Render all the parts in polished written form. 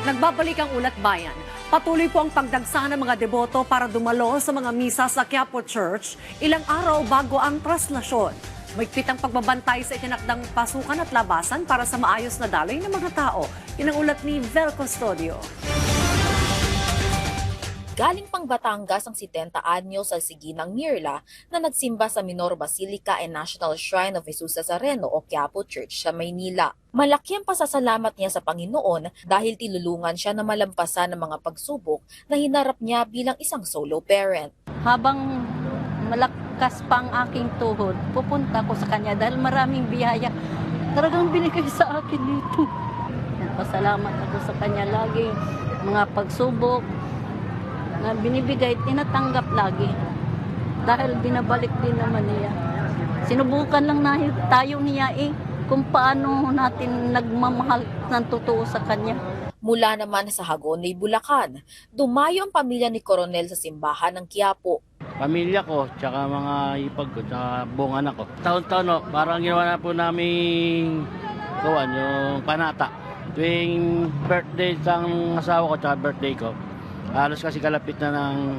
Nagbabalik ang Ulat Bayan. Patuloy po ang pagdagsa ng mga deboto para dumalo sa mga misa sa Quiapo Church ilang araw bago ang traslasyon. Mahigpit ang pagbabantay sa itinakdang pasukan at labasan para sa maayos na daloy ng mga tao. Yan ang ulat ni Vel Custodio. Galing pang Batangas ang 70 anyos sa Siginang Mirla na nagsimba sa Minor Basilica and National Shrine of Jesus Nazareno o Quiapo Church sa Maynila. Malaki ang pasasalamat niya sa Panginoon dahil tinulungan siya na malampasan ang mga pagsubok na hinarap niya bilang isang solo parent. Habang malakas pa ang aking tuhod, pupunta ko sa kanya dahil maraming biyaya talagang binigay sa akin dito. Pasalamat ako sa kanya lagi. Mga pagsubok na binibigay, tinatanggap lagi. Dahil binabalik din naman niya. Sinubukan lang na tayo niya kung paano natin nagmamahal ng totoo sa kanya. Mula naman sa Hagonoy, Bulacan, dumayo ang pamilya ni Coronel sa simbahan ng Quiapo. Pamilya ko, tsaka mga ipag ko, tsaka buong anak ko. Taon-taon, parang ginawa na po namin yung panata. Tuwing birthday ng asawa ko, tsaka birthday ko, halos kasi kalapit na ng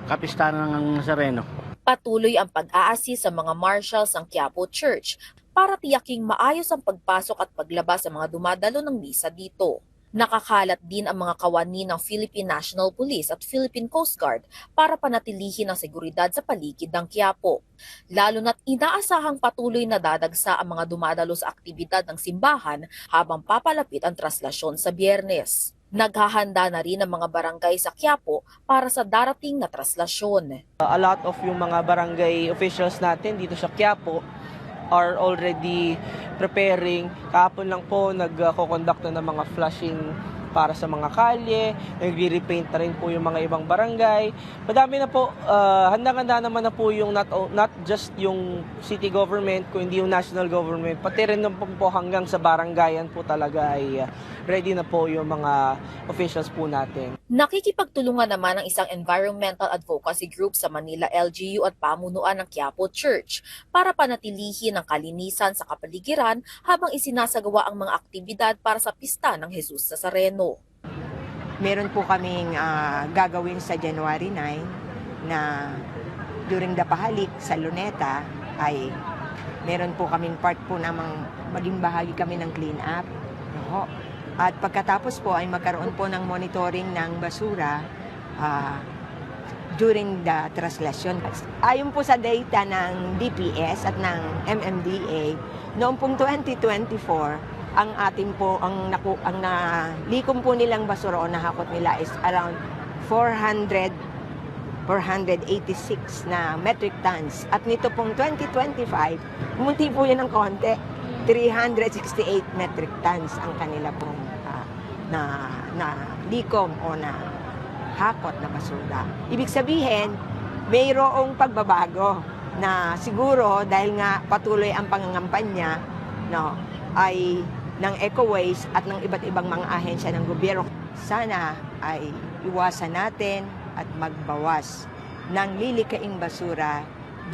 kapistanan ng Nazareno. Patuloy ang pag-a-assist sa mga marshals ng Quiapo Church para tiyaking maayos ang pagpasok at paglabas sa mga dumadalo ng misa dito. Nakakalat din ang mga kawani ng Philippine National Police at Philippine Coast Guard para panatilihin ang seguridad sa paligid ng Quiapo. Lalo na't inaasahang patuloy na dadagsa ang mga dumadalo sa aktibidad ng simbahan habang papalapit ang traslasyon sa Biyernes. Naghahanda na rin ang mga barangay sa Quiapo para sa darating na traslasyon. A lot of yung mga barangay officials natin dito sa Quiapo are already preparing. Kahapon lang po nagko-conduct na ng mga flushing para sa mga kalye, nagre-repaint na rin po yung mga ibang barangay. Madami na po, handang-handa naman na po yung not just yung city government, kundi yung national government, pati rin po hanggang sa barangayan po talaga ay ready na po yung mga officials po natin. Nakikipagtulungan naman ang isang environmental advocacy group sa Manila LGU at pamunuan ng Quiapo Church para panatilihin ang kalinisan sa kapaligiran habang isinasagawa ang mga aktibidad para sa pista ng Jesus Nazareno. Meron po kaming gagawin sa January 9 na during the pahalik sa Luneta ay meron po kaming part po namang maging bahagi kami ng clean up. At pagkatapos po ay magkaroon po ng monitoring ng basura during the traslasyon. Ayon po sa data ng DPS at ng MMDA, noong pong 2024, ang ating po ang nalikom po nilang basura o nahakot nila is around 486 na metric tons. At nito pong 2025, bumunti po yan ng konti, 368 metric tons ang kanila pong na likom o na hakot na basura. Ibig sabihin, mayroong pagbabago na siguro dahil nga patuloy ang pangangampanya ay ng EcoWaste at ng iba't ibang mga ahensya ng gobyerno. Sana ay iwasan natin at magbawas ng lilikaing basura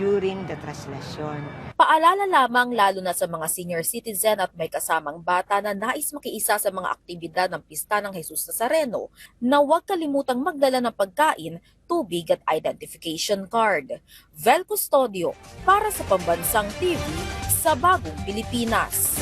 during the traslasyon. Paalala lamang lalo na sa mga senior citizen at may kasamang bata na nais makiisa sa mga aktibidad ng pista ng Jesus Nazareno na huwag kalimutang magdala ng pagkain, tubig at identification card. Vel Custodio para sa Pambansang TV sa Bagong Pilipinas.